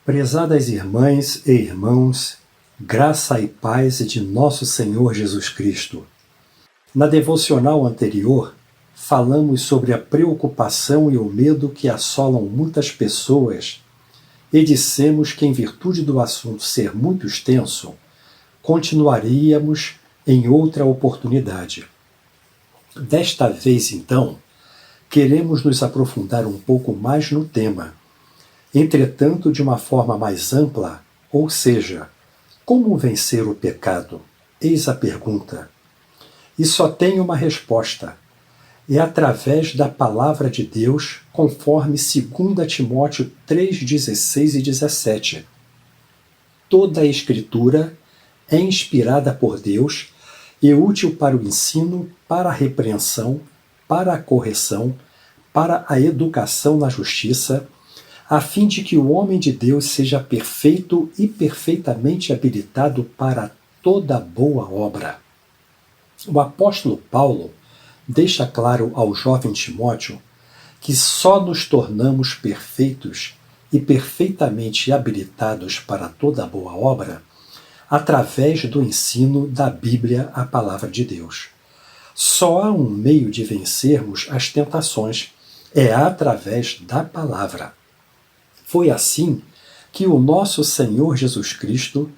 Prezadas irmãs e irmãos, graça e paz de nosso Senhor Jesus Cristo. Na devocional anterior, falamos sobre a preocupação e o medo que assolam muitas pessoas e dissemos que, em virtude do assunto ser muito extenso, continuaríamos em outra oportunidade. Desta vez, então, queremos nos aprofundar um pouco mais no tema, entretanto de uma forma mais ampla, ou seja, como vencer o pecado? Eis a pergunta. E só tem uma resposta. É através da palavra de Deus, conforme 2 Timóteo 3,16 e 17. Toda a Escritura é inspirada por Deus e útil para o ensino, para a repreensão, para a correção, para a educação na justiça, a fim de que o homem de Deus seja perfeito e perfeitamente habilitado para toda boa obra. O apóstolo Paulo deixa claro ao jovem Timóteo que só nos tornamos perfeitos e perfeitamente habilitados para toda boa obra através do ensino da Bíblia, a palavra de Deus. Só há um meio de vencermos as tentações, é através da palavra. Foi assim que o nosso Senhor Jesus Cristo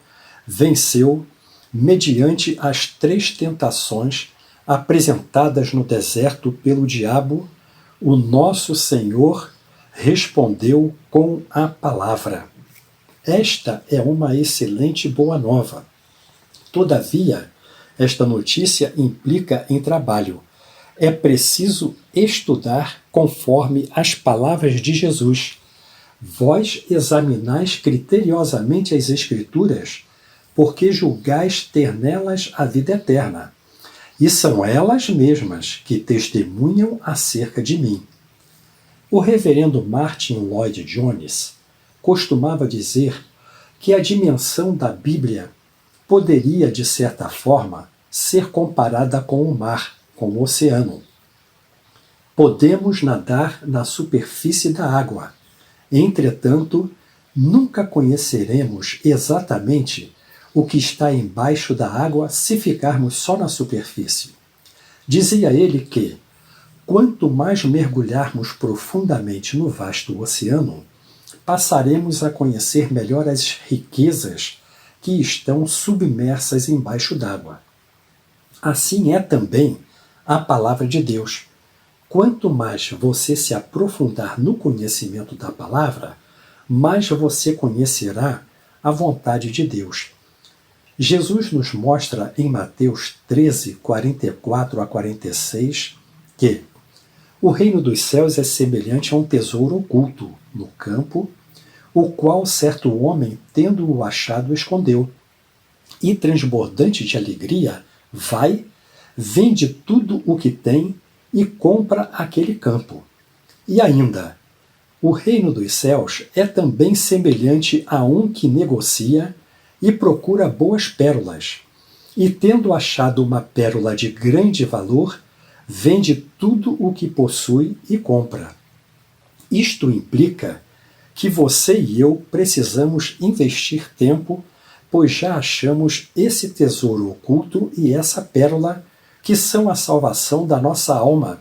venceu mediante as 3 tentações apresentadas no deserto pelo diabo. O nosso Senhor respondeu com a palavra. Esta é uma excelente boa nova. Todavia, esta notícia implica em trabalho. É preciso estudar conforme as palavras de Jesus. Vós examinais criteriosamente as Escrituras, porque julgais ter nelas a vida eterna, e são elas mesmas que testemunham acerca de mim. O reverendo Martin Lloyd Jones costumava dizer que a dimensão da Bíblia poderia, de certa forma, ser comparada com o mar, com o oceano. Podemos nadar na superfície da água. Entretanto, nunca conheceremos exatamente o que está embaixo da água se ficarmos só na superfície. Dizia ele que, quanto mais mergulharmos profundamente no vasto oceano, passaremos a conhecer melhor as riquezas que estão submersas embaixo d'água. Assim é também a palavra de Deus. Quanto mais você se aprofundar no conhecimento da palavra, mais você conhecerá a vontade de Deus. Jesus nos mostra em Mateus 13, 44 a 46, que o reino dos céus é semelhante a um tesouro oculto no campo, o qual certo homem, tendo-o achado, escondeu. E, transbordante de alegria, vai, vende tudo o que tem e compra aquele campo. E ainda, o reino dos céus é também semelhante a um que negocia e procura boas pérolas. E, tendo achado uma pérola de grande valor, vende tudo o que possui e compra. Isto implica que você e eu precisamos investir tempo, pois já achamos esse tesouro oculto e essa pérola, que são a salvação da nossa alma,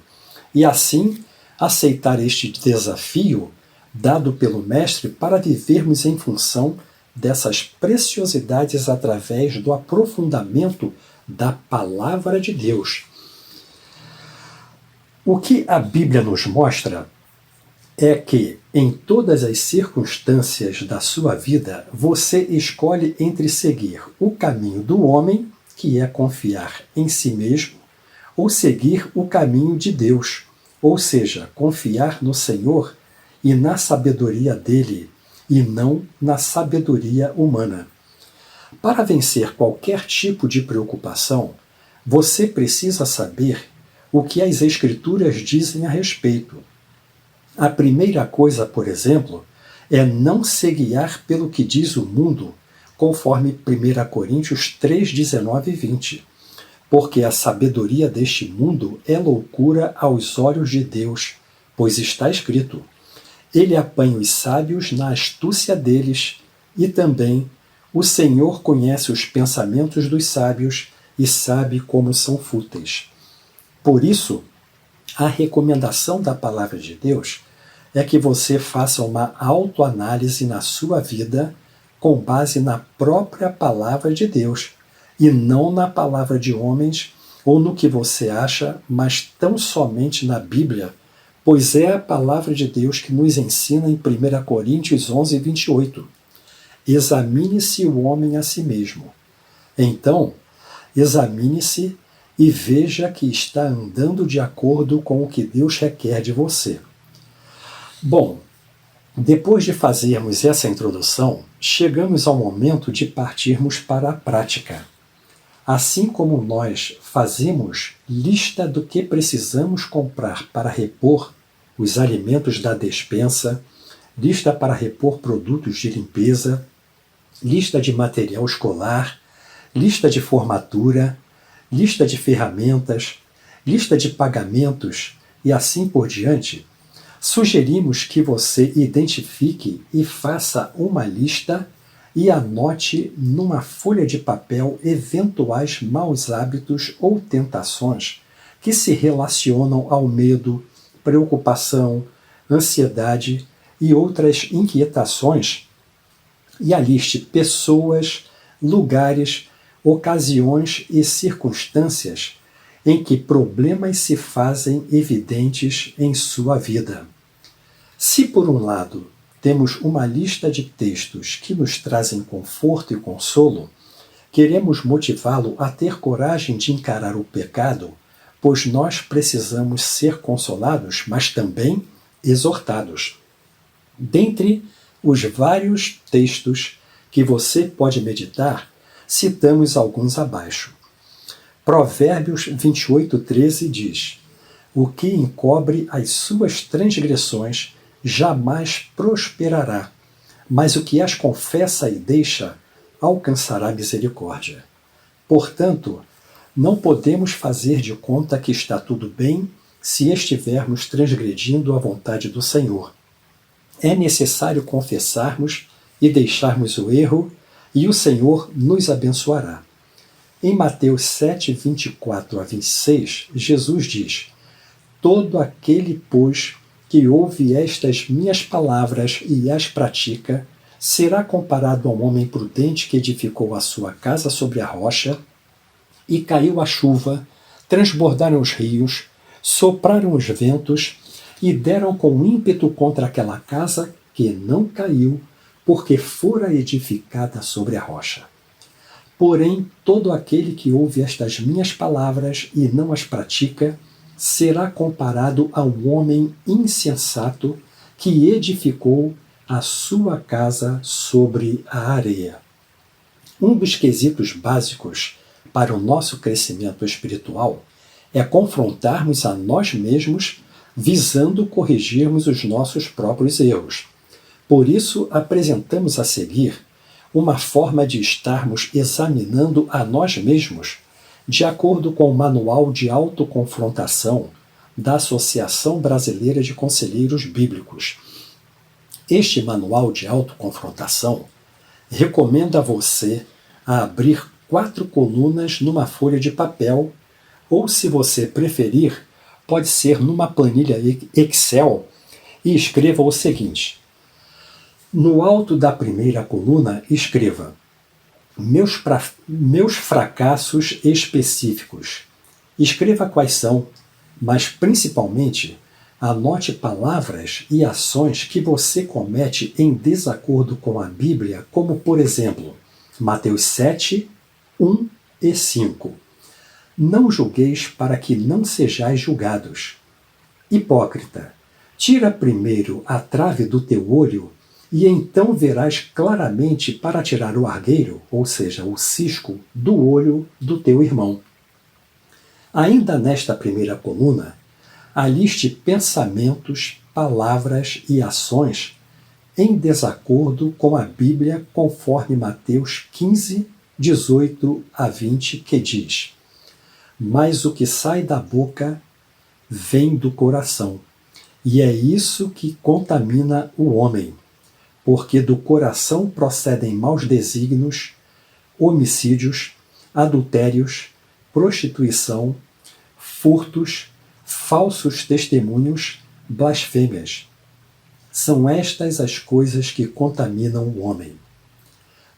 e assim aceitar este desafio dado pelo Mestre para vivermos em função dessas preciosidades através do aprofundamento da Palavra de Deus. O que a Bíblia nos mostra é que, em todas as circunstâncias da sua vida, você escolhe entre seguir o caminho do homem, que é confiar em si mesmo, ou seguir o caminho de Deus, ou seja, confiar no Senhor e na sabedoria dele, e não na sabedoria humana. Para vencer qualquer tipo de preocupação, você precisa saber o que as Escrituras dizem a respeito. A primeira coisa, por exemplo, é não se guiar pelo que diz o mundo, conforme 1 Coríntios 3, 19 e 20. Porque a sabedoria deste mundo é loucura aos olhos de Deus, pois está escrito: Ele apanha os sábios na astúcia deles, e também o Senhor conhece os pensamentos dos sábios e sabe como são fúteis. Por isso, a recomendação da palavra de Deus é que você faça uma autoanálise na sua vida com base na própria palavra de Deus e não na palavra de homens ou no que você acha, mas tão somente na Bíblia, pois é a palavra de Deus que nos ensina em 1 Coríntios 11, 28. Examine-se o homem a si mesmo. Então, examine-se e veja que está andando de acordo com o que Deus requer de você. Bom, depois de fazermos essa introdução, chegamos ao momento de partirmos para a prática. Assim como nós fazemos lista do que precisamos comprar para repor os alimentos da despensa, lista para repor produtos de limpeza, lista de material escolar, lista de formatura, lista de ferramentas, lista de pagamentos e assim por diante, sugerimos que você identifique e faça uma lista e anote numa folha de papel eventuais maus hábitos ou tentações que se relacionam ao medo, preocupação, ansiedade e outras inquietações, e aliste pessoas, lugares, ocasiões e circunstâncias em que problemas se fazem evidentes em sua vida. Se, por um lado, temos uma lista de textos que nos trazem conforto e consolo, queremos motivá-lo a ter coragem de encarar o pecado, pois nós precisamos ser consolados, mas também exortados. Dentre os vários textos que você pode meditar, citamos alguns abaixo. Provérbios 28:13 diz: "O que encobre as suas transgressões jamais prosperará, mas o que as confessa e deixa alcançará misericórdia." Portanto, não podemos fazer de conta que está tudo bem se estivermos transgredindo a vontade do Senhor. É necessário confessarmos e deixarmos o erro, e o Senhor nos abençoará. Em Mateus 7, 24 a 26, Jesus diz: "Todo aquele, pois, que ouve estas minhas palavras e as pratica, será comparado a um homem prudente que edificou a sua casa sobre a rocha, e caiu a chuva, transbordaram os rios, sopraram os ventos, e deram com ímpeto contra aquela casa, que não caiu, porque fora edificada sobre a rocha. Porém, todo aquele que ouve estas minhas palavras e não as pratica, será comparado a um homem insensato que edificou a sua casa sobre a areia." Um dos quesitos básicos para o nosso crescimento espiritual é confrontarmos a nós mesmos, visando corrigirmos os nossos próprios erros. Por isso, apresentamos a seguir uma forma de estarmos examinando a nós mesmos, de acordo com o Manual de Autoconfrontação da Associação Brasileira de Conselheiros Bíblicos. Este Manual de Autoconfrontação recomenda a você a abrir 4 colunas numa folha de papel, ou, se você preferir, pode ser numa planilha Excel, e escreva o seguinte: no alto da primeira coluna, escreva: meus fracassos específicos. Escreva quais são, mas principalmente anote palavras e ações que você comete em desacordo com a Bíblia, como, por exemplo, Mateus 7, 1 e 5. Não julgueis para que não sejais julgados. Hipócrita, tira primeiro a trave do teu olho, e então verás claramente para tirar o argueiro, ou seja, o cisco, do olho do teu irmão. Ainda nesta primeira coluna, aliste pensamentos, palavras e ações em desacordo com a Bíblia, conforme Mateus 15, 18 a 20, que diz: mas o que sai da boca vem do coração, E é isso que contamina o homem, porque do coração procedem maus desígnios, homicídios, adultérios, prostituição, furtos, falsos testemunhos, blasfêmias. São estas as coisas que contaminam o homem.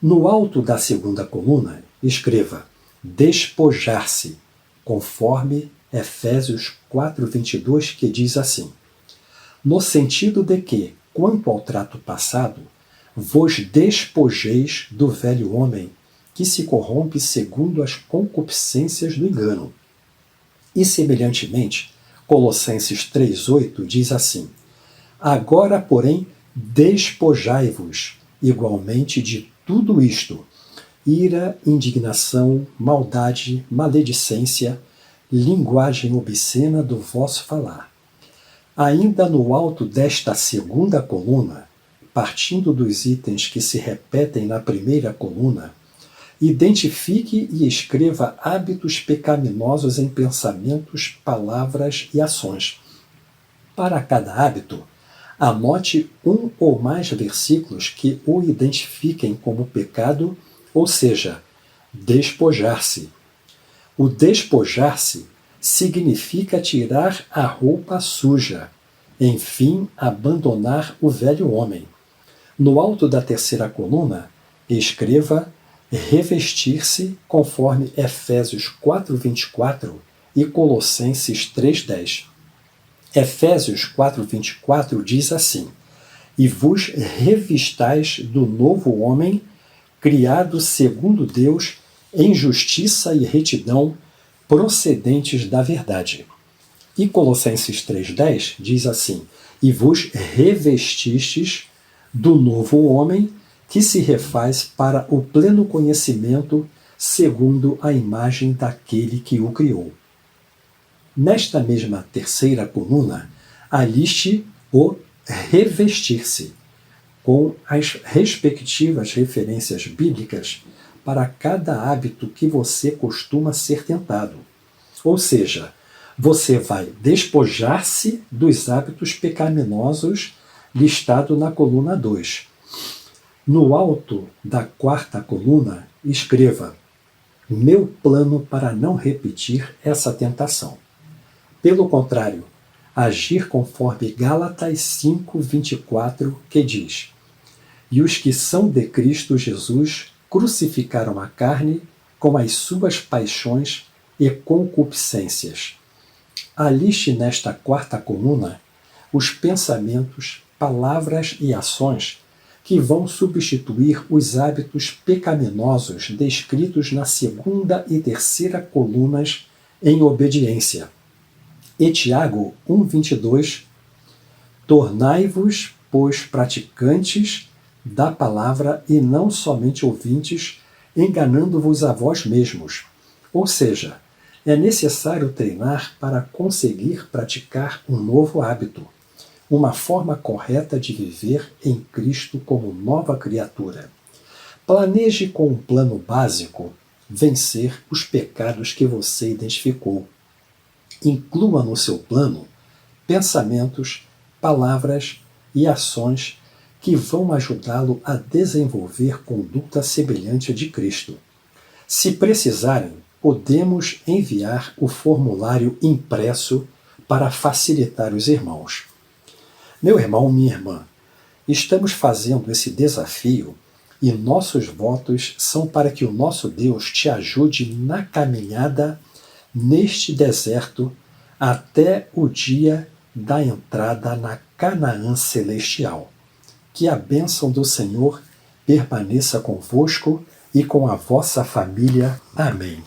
No alto da segunda coluna, escreva despojar-se, conforme Efésios 4:22, que diz assim: no sentido de que, quanto ao trato passado, vos despojeis do velho homem, que se corrompe segundo as concupiscências do engano. E, semelhantemente, Colossenses 3:8 diz assim: agora, porém, despojai-vos igualmente de tudo isto: ira, indignação, maldade, maledicência, linguagem obscena do vosso falar. Ainda no alto desta segunda coluna, partindo dos itens que se repetem na primeira coluna, identifique e escreva hábitos pecaminosos em pensamentos, palavras e ações. Para cada hábito, anote um ou mais versículos que o identifiquem como pecado, ou seja, despojar-se. O despojar-se significa tirar a roupa suja, enfim, abandonar o velho homem. No alto da terceira coluna, escreva revestir-se, conforme Efésios 4:24 e Colossenses 3:10. Efésios 4:24 diz assim: e vos revistais do novo homem, criado segundo Deus, em justiça e retidão, procedentes da verdade. E Colossenses 3:10 diz assim: e vos revestistes do novo homem, que se refaz para o pleno conhecimento, segundo a imagem daquele que o criou. Nesta mesma terceira coluna, aliste o revestir-se, com as respectivas referências bíblicas para cada hábito que você costuma ser tentado. Ou seja, você vai despojar-se dos hábitos pecaminosos listado na coluna 2. No alto da quarta coluna, escreva meu plano para não repetir essa tentação. Pelo contrário, agir conforme Gálatas 5:24, que diz: e os que são de Cristo Jesus crucificaram a carne com as suas paixões e concupiscências. Aliste nesta quarta coluna os pensamentos, palavras e ações que vão substituir os hábitos pecaminosos descritos na segunda e terceira colunas em obediência. E Tiago 1:22, tornai-vos, pois, praticantes da palavra e não somente ouvintes, enganando-vos a vós mesmos. Ou seja, é necessário treinar para conseguir praticar um novo hábito, uma forma correta de viver em Cristo como nova criatura. Planeje com um plano básico vencer os pecados que você identificou. Inclua no seu plano pensamentos, palavras e ações que vão ajudá-lo a desenvolver conduta semelhante a de Cristo. Se precisarem, podemos enviar o formulário impresso para facilitar os irmãos. Meu irmão, minha irmã, estamos fazendo esse desafio e nossos votos são para que o nosso Deus te ajude na caminhada neste deserto até o dia da entrada na Canaã celestial. Que a bênção do Senhor permaneça convosco e com a vossa família. Amém.